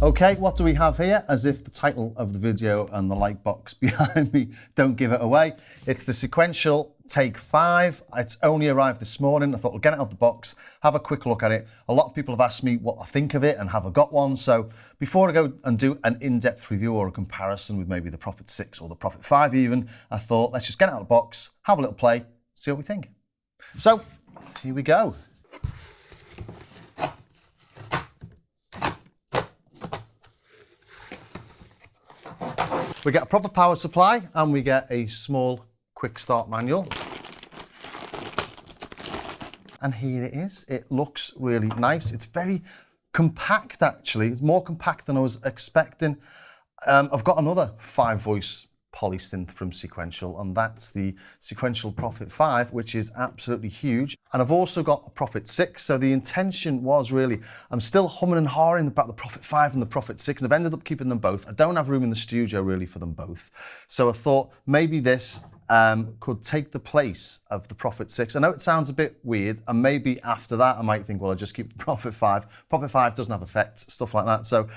Okay, what do we have here? As if the title of the video and the light box behind me don't give it away. It's the Sequential Take 5. It's only arrived this morning. I thought we'll get it out of the box, have a quick look at it. A lot of people have asked me what I think of it and have I got one. So before I go and do an in-depth review or a comparison with maybe the Prophet 6 or the Prophet 5 even, I thought let's just get it out of the box, have a little play, see what we think. So here we go. We get a proper power supply and we get a small quick start manual. And here it is. It looks really nice. It's very compact actually. It's more compact than I was expecting. I've got another 5-voice polysynth from Sequential, and that's the Sequential Prophet 5, which is absolutely huge. And I've also got a Prophet 6, so the intention was really, I'm still humming and hawing about the Prophet 5 and the Prophet 6, and I've ended up keeping them both. I don't have room in the studio really for them both. So I thought maybe this could take the place of the Prophet 6. I know it sounds a bit weird, and maybe after that I might think, well, I'll just keep the Prophet 5. Prophet 5 doesn't have effects, stuff like that. So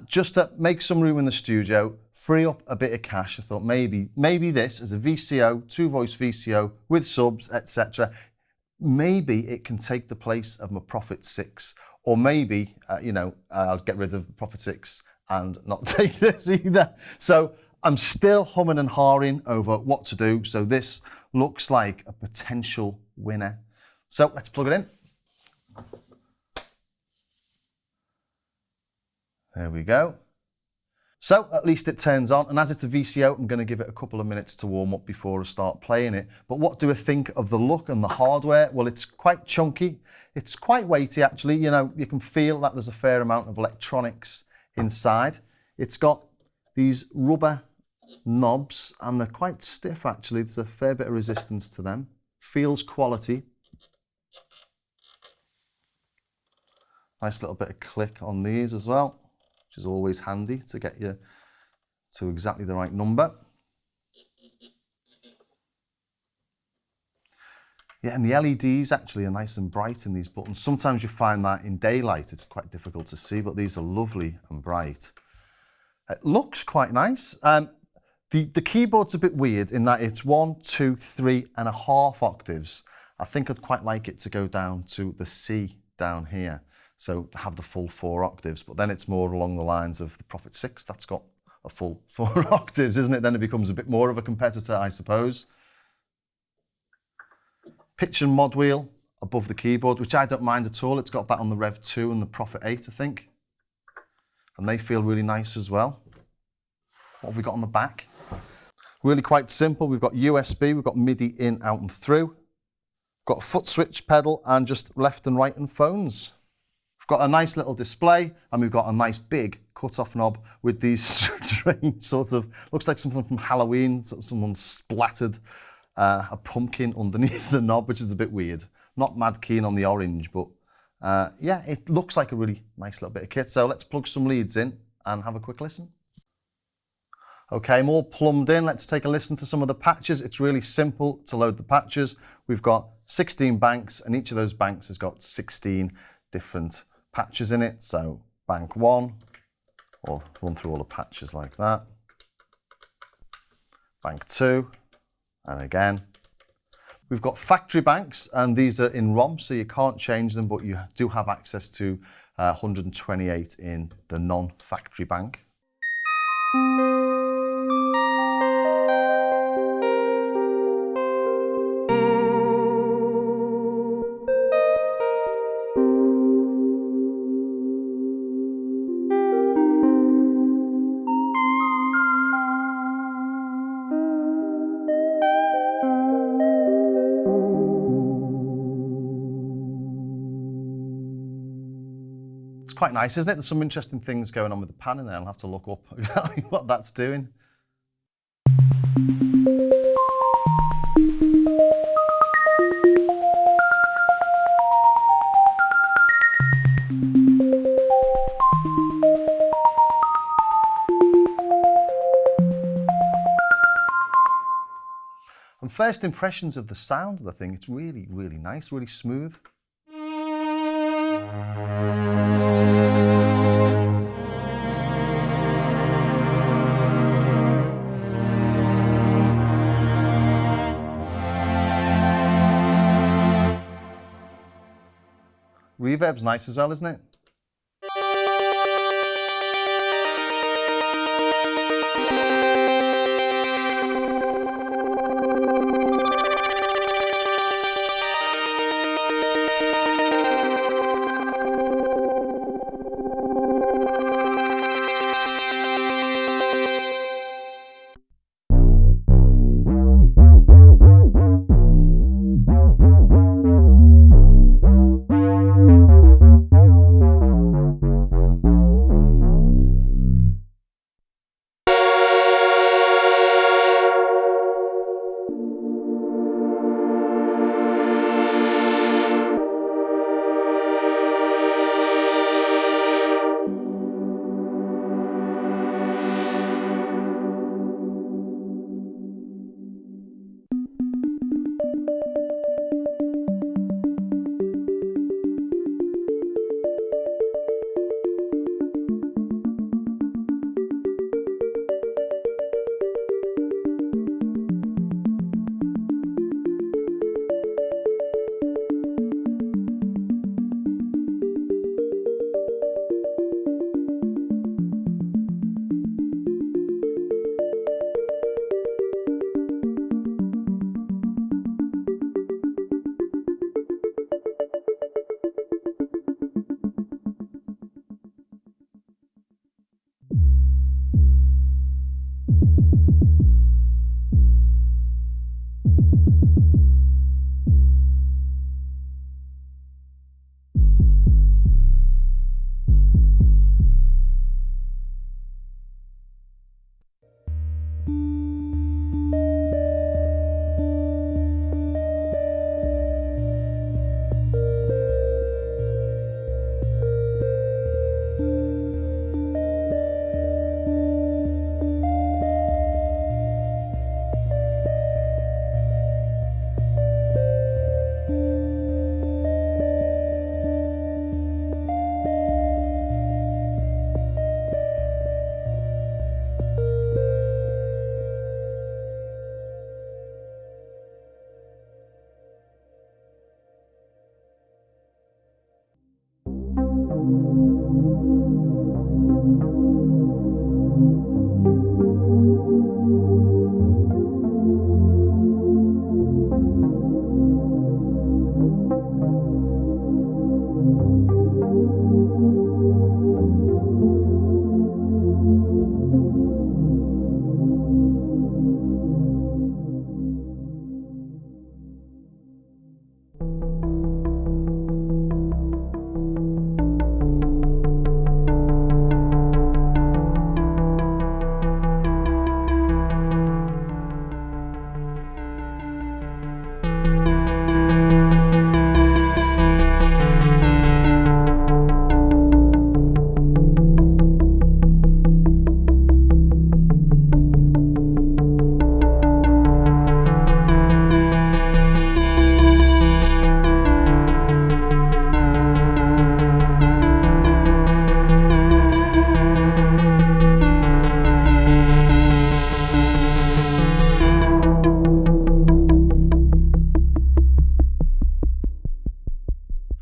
just to make some room in the studio, free up a bit of cash, I thought maybe this as a VCO, 2-voice VCO with subs, etc. Maybe it can take the place of my Prophet 6, or maybe I'll get rid of the Prophet 6 and not take this either. So I'm still humming and hawing over what to do. So this looks like a potential winner. So let's plug it in. There we go. So at least it turns on, and as it's a VCO, I'm going to give it a couple of minutes to warm up before I start playing it. But what do I think of the look and the hardware? Well, it's quite chunky. It's quite weighty actually. You know, you can feel that there's a fair amount of electronics inside. It's got these rubber knobs and they're quite stiff actually. There's a fair bit of resistance to them. Feels quality. Nice little bit of click on these as well, which is always handy to get you to exactly the right number. Yeah, and the LEDs actually are nice and bright in these buttons. Sometimes you find that in daylight it's quite difficult to see, but these are lovely and bright. It looks quite nice. The keyboard's a bit weird in that it's 1, 2, 3.5 octaves. I think I'd quite like it to go down to the C down here. So have the full 4 octaves, but then it's more along the lines of the Prophet 6. That's got a full 4 octaves, isn't it? Then it becomes a bit more of a competitor, I suppose. Pitch and mod wheel above the keyboard, which I don't mind at all. It's got that on the Rev 2 and the Prophet 8, I think. And they feel really nice as well. What have we got on the back? Really quite simple. We've got USB, we've got MIDI in, out and through. Got a foot switch pedal and just left and right and phones. Got a nice little display, and we've got a nice big cut-off knob with these strange sort of, looks like something from Halloween, someone splattered a pumpkin underneath the knob, which is a bit weird. Not mad keen on the orange, but yeah, it looks like a really nice little bit of kit. So let's plug some leads in and have a quick listen. Okay, I'm all plumbed in. Let's take a listen to some of the patches. It's really simple to load the patches. We've got 16 banks, and each of those banks has got 16 different patches in it. So bank 1, or run through all the patches like that. Bank 2, and again. We've got factory banks, and these are in ROM, so you can't change them, but you do have access to 128 in the non-factory bank. It's quite nice, isn't it? There's some interesting things going on with the pan in there. I'll have to look up exactly what that's doing. And first impressions of the sound of the thing, it's really, really nice, really smooth. Reverb's nice as well, isn't it?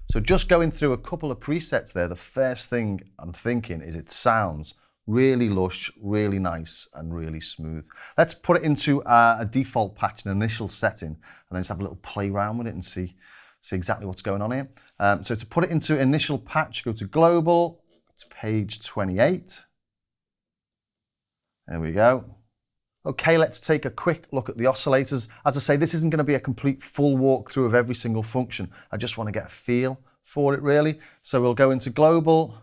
So just going through a couple of presets there, the first thing I'm thinking is it sounds really lush, really nice, and really smooth. Let's put it into a default patch, an initial setting, and then just have a little play around with it and see exactly what's going on here. So to put it into initial patch, go to global, to page 28. There we go. Okay, let's take a quick look at the oscillators. As I say, this isn't going to be a complete full walkthrough of every single function. I just want to get a feel for it really. So we'll go into global,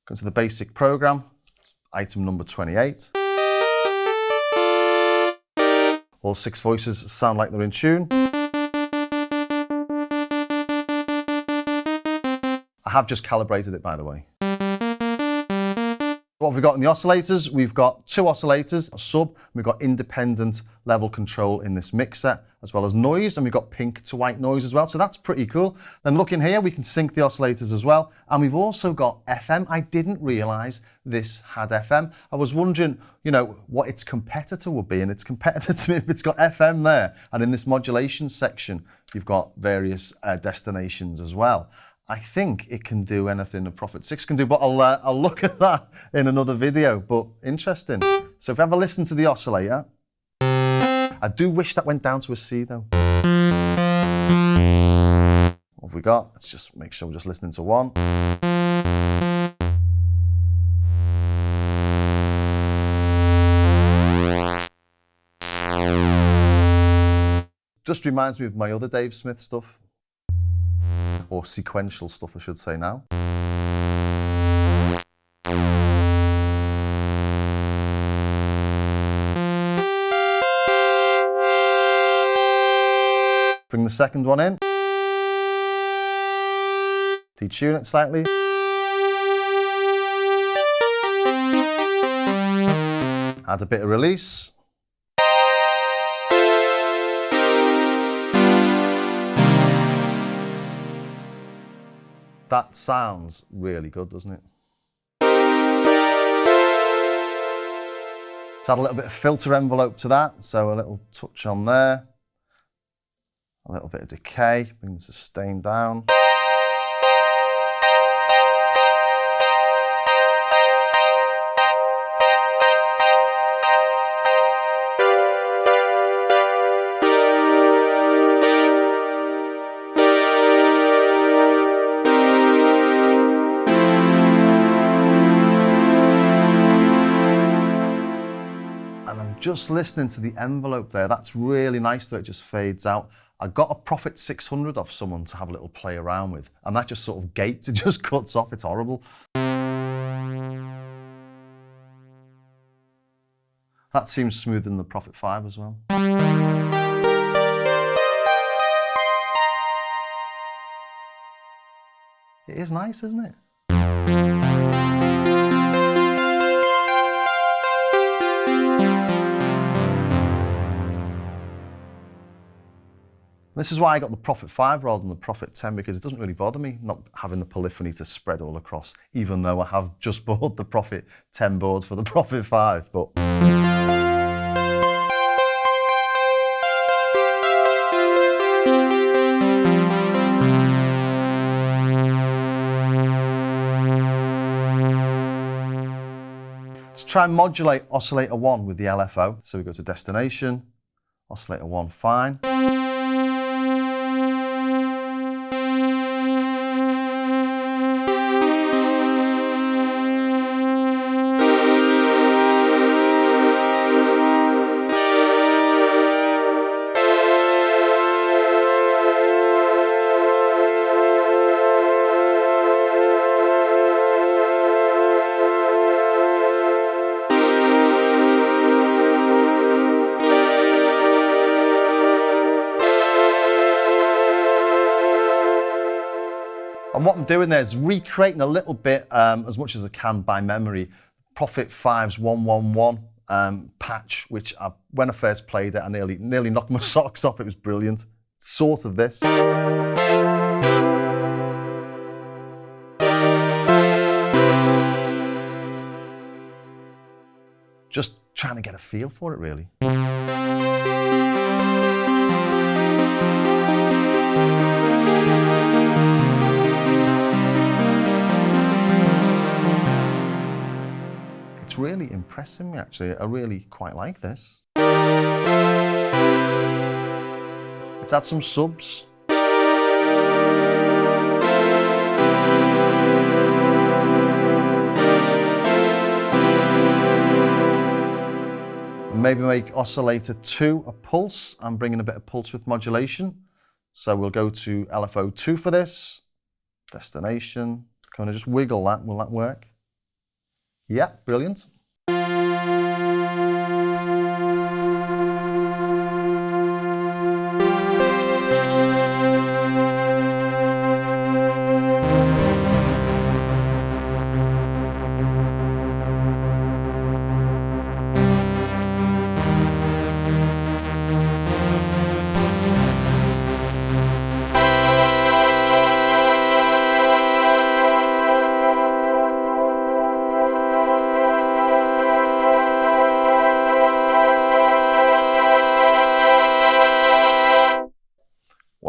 go to the basic program, item number 28. All 6 voices sound like they're in tune. I have just calibrated it, by the way. What have we got in the oscillators? We've got 2 oscillators, a sub, we've got independent level control in this mixer, as well as noise, and we've got pink to white noise as well, so that's pretty cool. Then look in here, we can sync the oscillators as well, and we've also got FM. I didn't realise this had FM. I was wondering, you know, what its competitor would be, and its competitor to me, if it's got FM there, and in this modulation section, you've got various destinations as well. I think it can do anything a Prophet 6 can do, but I'll look at that in another video, but interesting. So if you ever listen to the oscillator, I do wish that went down to a C though. What have we got? Let's just make sure we're just listening to 1. Just reminds me of my other Dave Smith stuff. Or sequential stuff, I should say now. Bring the second one in. Detune it slightly. Add a bit of release. That sounds really good, doesn't it? Just add a little bit of filter envelope to that, so a little touch on there. A little bit of decay, bring the sustain down. Just listening to the envelope there, that's really nice that it just fades out. I got a Prophet 600 off someone to have a little play around with, and that just sort of gates, it just cuts off, it's horrible. That seems smoother than the Prophet 5 as well. It is nice, isn't it? This is why I got the Prophet 5 rather than the Prophet 10, because it doesn't really bother me not having the polyphony to spread all across, even though I have just bought the Prophet 10 board for the Prophet 5. But let's try and modulate oscillator 1 with the LFO. So we go to destination, oscillator 1 fine. And what I'm doing there is recreating a little bit, as much as I can by memory, Prophet 5's 111 patch, which when I first played it, I nearly knocked my socks off. It was brilliant. Sort of this. Just trying to get a feel for it, really. It's really impressing me, actually. I really quite like this. Let's add some subs. Maybe make oscillator 2 a pulse. I'm bringing a bit of pulse width modulation. So we'll go to LFO 2 for this. Destination. Kind of just wiggle that. Will that work? Yeah, brilliant.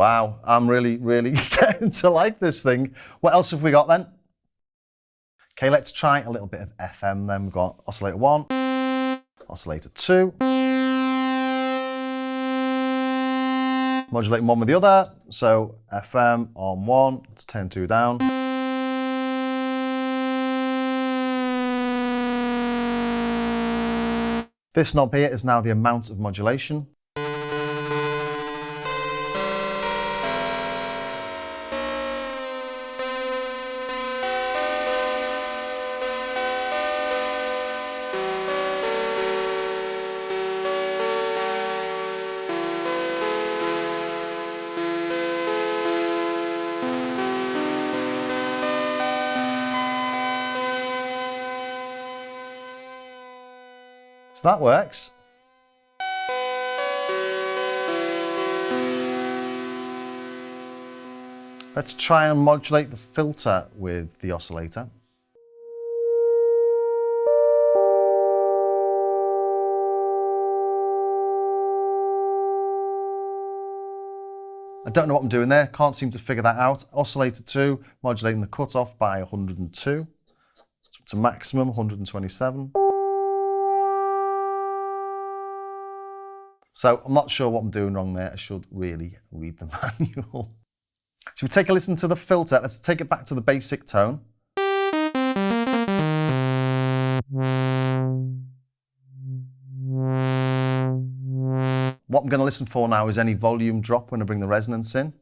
Wow, I'm really, really getting to like this thing. What else have we got then? Okay, let's try a little bit of FM then. We've got oscillator 1, oscillator 2. Modulating one with the other. So FM on 1, let's turn 2 down. This knob here is now the amount of modulation. So that works. Let's try and modulate the filter with the oscillator. I don't know what I'm doing there, can't seem to figure that out. Oscillator 2, modulating the cutoff by 102. So to maximum, 127. So I'm not sure what I'm doing wrong there. I should really read the manual. Should we take a listen to the filter? Let's take it back to the basic tone. What I'm going to listen for now is any volume drop when I bring the resonance in.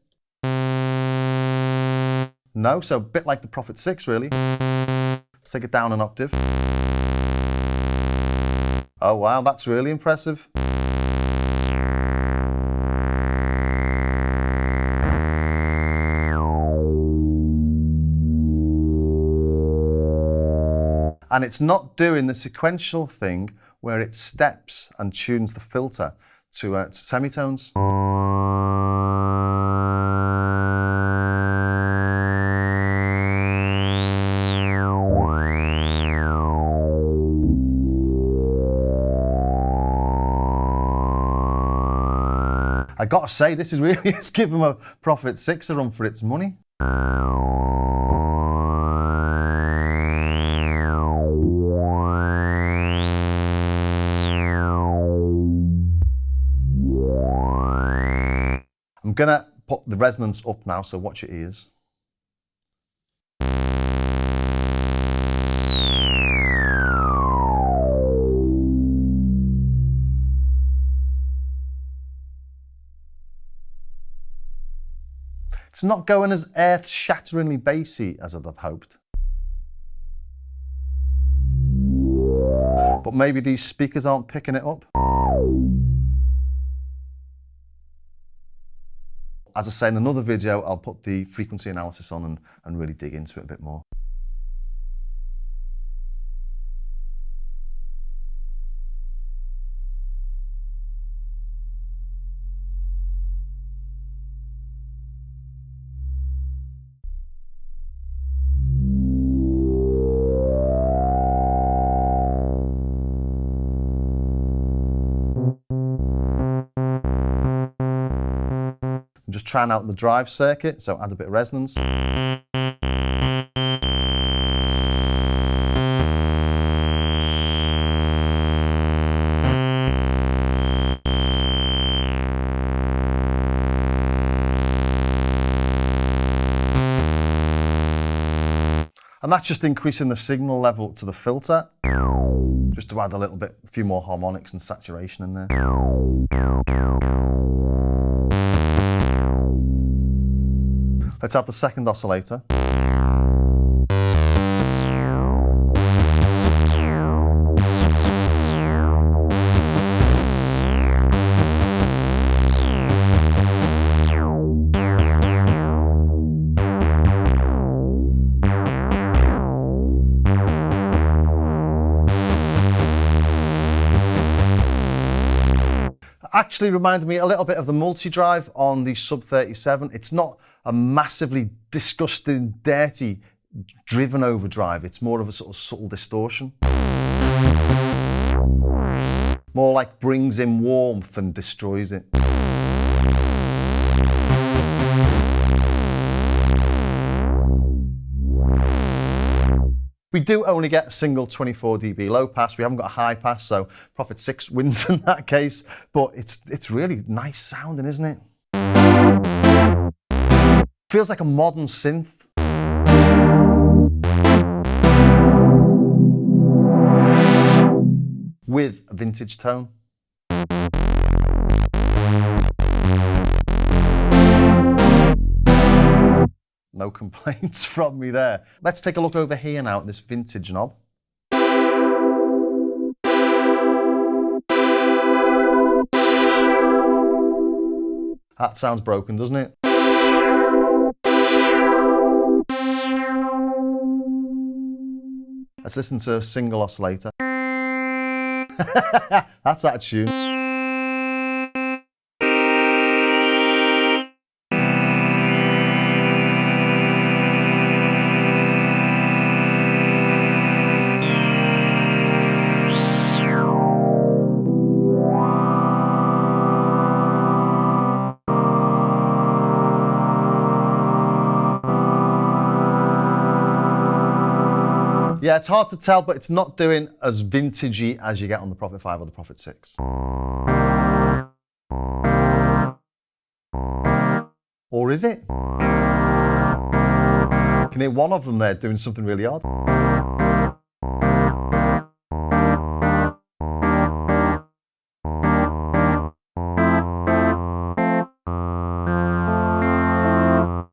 No, so a bit like the Prophet 6 really. Let's take it down an octave. Oh wow, that's really impressive. And it's not doing the sequential thing where it steps and tunes the filter to semitones. I gotta say, this is really is giving a Prophet 6 a run for its money. I'm gonna put the resonance up now, so watch your ears. It's not going as earth-shatteringly bassy as I'd have hoped. But maybe these speakers aren't picking it up. As I say in another video, I'll put the frequency analysis on and really dig into it a bit more. I'm just trying out the drive circuit, so add a bit of resonance. And that's just increasing the signal level to the filter, just to add a few more harmonics and saturation in there. Let's add the second oscillator. Actually reminded me a little bit of the multi-drive on the Sub 37. It's not a massively disgusting, dirty, driven overdrive. It's more of a sort of subtle distortion. More like brings in warmth and destroys it. do only get a single 24 dB low pass. We haven't got a high pass, so Prophet 6 wins in that case. But it's really nice sounding, isn't it? Feels like a modern synth. With a vintage tone. No complaints from me there. Let's take a look over here now at this vintage knob. That sounds broken, doesn't it? Let's listen to a single oscillator. That's out of tune. Yeah, it's hard to tell, but it's not doing as vintagey as you get on the Prophet 5 or the Prophet 6. Or is it? You can hear one of them there doing something really odd.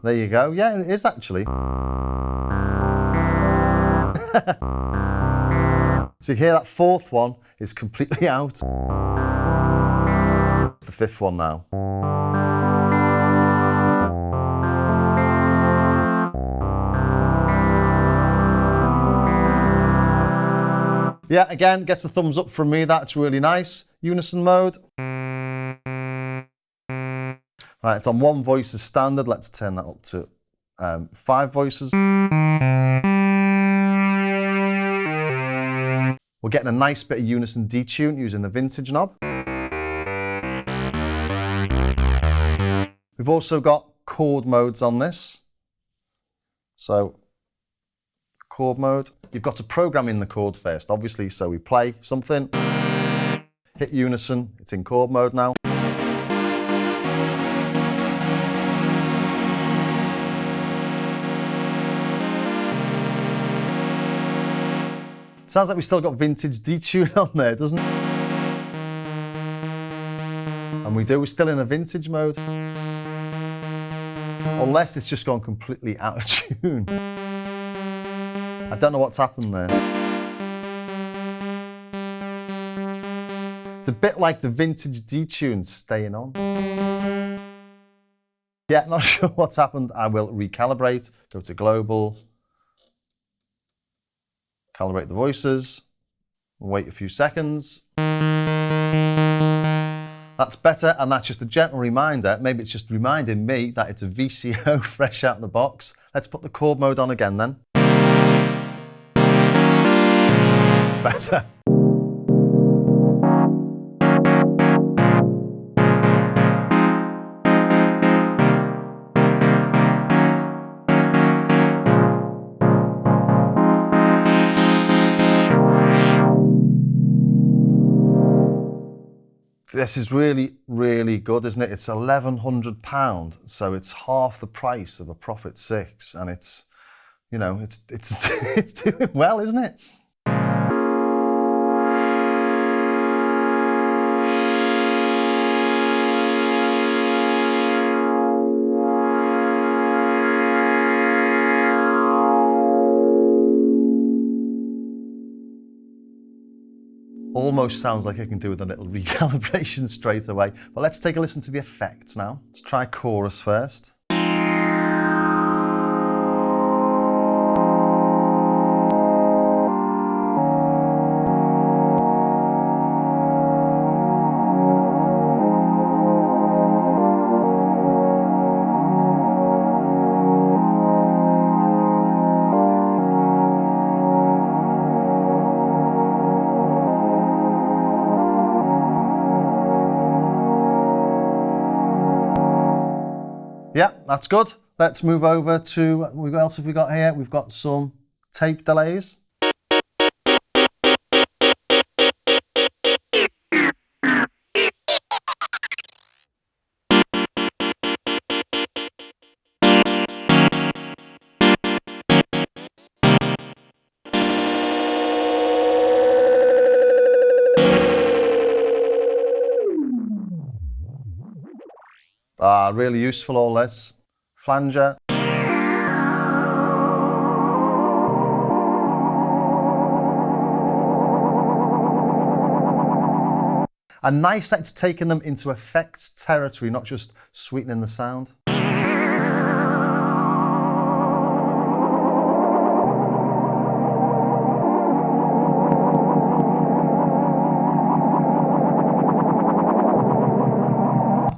There you go. Yeah, it is actually. So you hear that fourth one is completely out. It's the fifth one now. Yeah, again, gets the thumbs up from me. That's really nice. Unison mode. Right, it's on one voice as standard. Let's turn that up to 5 voices. We're getting a nice bit of Unison detune using the vintage knob. We've also got chord modes on this. So, chord mode. You've got to program in the chord first, obviously. So we play something, hit Unison, it's in chord mode now. Sounds like we still got vintage detune on there, doesn't it? And we do, we're still in a vintage mode. Unless it's just gone completely out of tune. I don't know what's happened there. It's a bit like the vintage detune staying on. Yeah, not sure what's happened. I will recalibrate, go to global. Calibrate the voices, wait a few seconds. That's better, and that's just a gentle reminder. Maybe it's just reminding me that it's a VCO fresh out of the box. Let's put the chord mode on again then. Better. This is really, really good, isn't it? It's £1,100, so it's half the price of a Prophet 6, and it's, you know, it's it's doing well, isn't it? Almost sounds like I can do with a little recalibration straight away. But let's take a listen to the effects now. Let's try chorus first. Yeah, that's good. Let's move over to, what else have we got here? We've got some tape delays. Really useful, all this. Flanger. And nice that it's taken them into effects territory, not just sweetening the sound.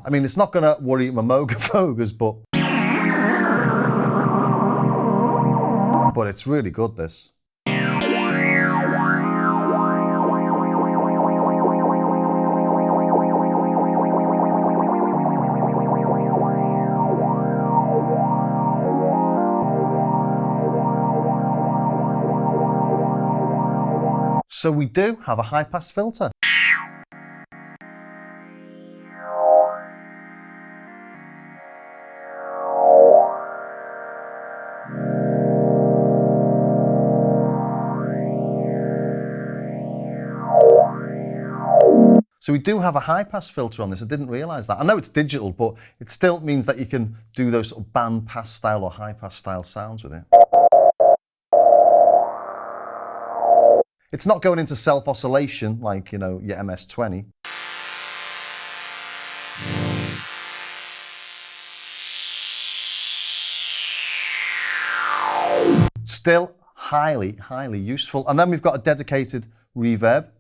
I mean, it's not going to worry my Moog Fogas, but it's really good, this. So we do have a high-pass filter. So we do have a high-pass filter on this. I didn't realise that. I know it's digital, but it still means that you can do those sort of band-pass style or high-pass style sounds with it. It's not going into self-oscillation like, you know, your MS-20. Still highly, highly useful. And then we've got a dedicated reverb.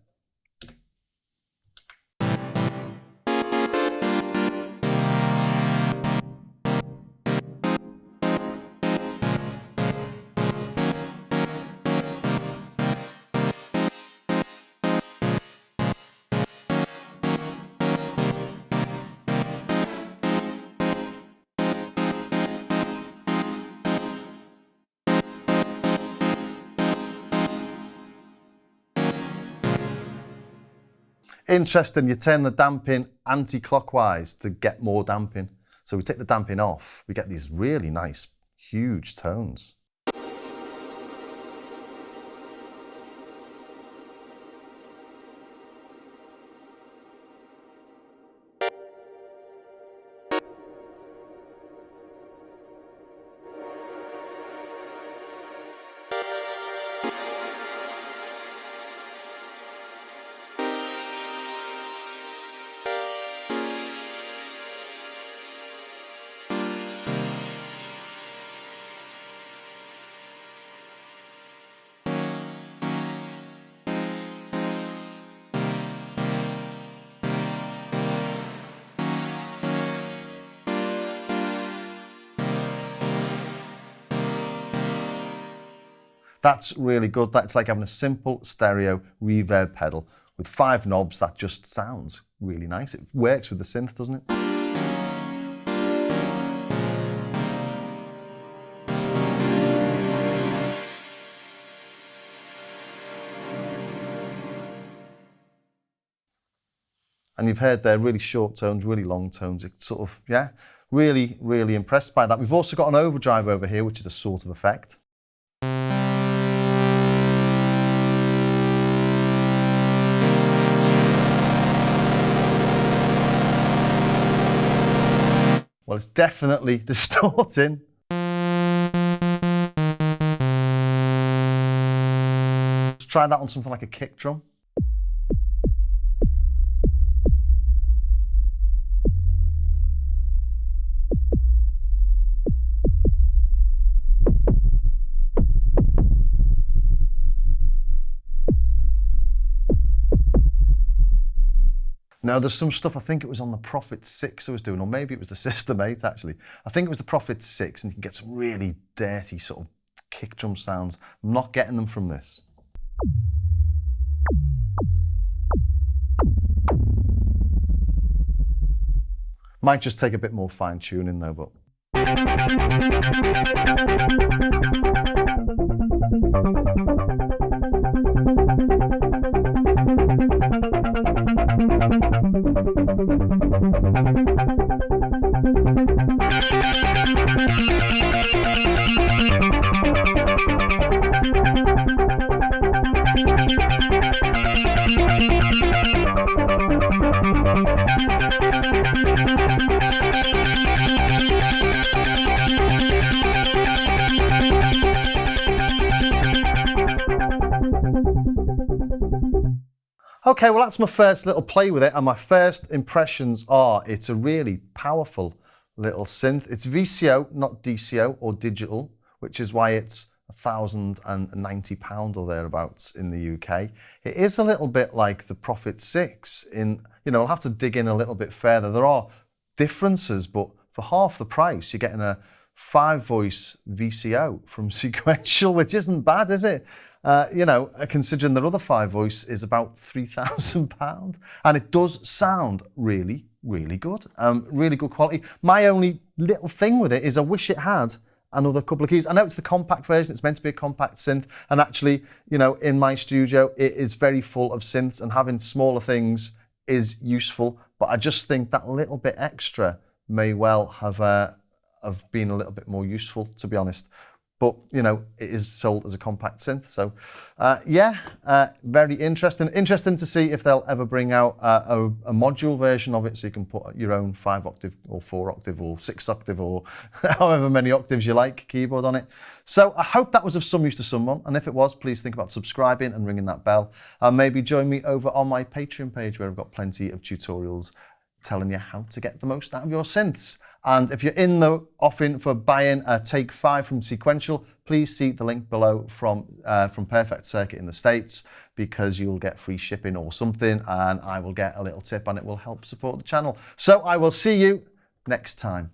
Interesting, you turn the damping anti-clockwise to get more damping. So we take the damping off, we get these really nice, huge tones. That's really good. That's like having a simple stereo reverb pedal with 5 knobs that just sounds really nice. It works with the synth, doesn't it? And you've heard there really short tones, really long tones. It's sort of, yeah, really, really impressed by that. We've also got an overdrive over here, which is a sort of effect. Well, it's definitely distorting. Let's try that on something like a kick drum. Now, there's some stuff, I think it was on the Prophet 6 I was doing, or maybe it was the System 8 actually. I think it was the Prophet 6, and you can get some really dirty sort of kick drum sounds. I'm not getting them from this. Might just take a bit more fine tuning though, but. Okay, well, that's my first little play with it, and my first impressions are it's a really powerful little synth. It's VCO, not DCO or digital, which is why it's £1,090 or thereabouts in the UK. It is a little bit like the Prophet 6 in, I'll have to dig in a little bit further. There are differences, but for half the price, you're getting a 5-voice VCO from Sequential, which isn't bad, is it? Considering their other 5-voice is about £3,000, and it does sound really, really good. Really good quality. My only little thing with it is I wish it had another couple of keys. I know it's the compact version, it's meant to be a compact synth, and actually, in my studio, it is very full of synths, and having smaller things is useful, but I just think that little bit extra may well have been a little bit more useful, to be honest. But, it is sold as a compact synth. So, very interesting. Interesting to see if they'll ever bring out a module version of it, so you can put your own 5-octave or 4-octave or 6-octave or however many octaves you like keyboard on it. So I hope that was of some use to someone. And if it was, please think about subscribing and ringing that bell. And maybe join me over on my Patreon page, where I've got plenty of tutorials telling you how to get the most out of your synths. And if you're in the offing for buying a Take 5 from Sequential, please see the link below from Perfect Circuit in the States, because you'll get free shipping or something, and I will get a little tip, and it will help support the channel. So I will see you next time.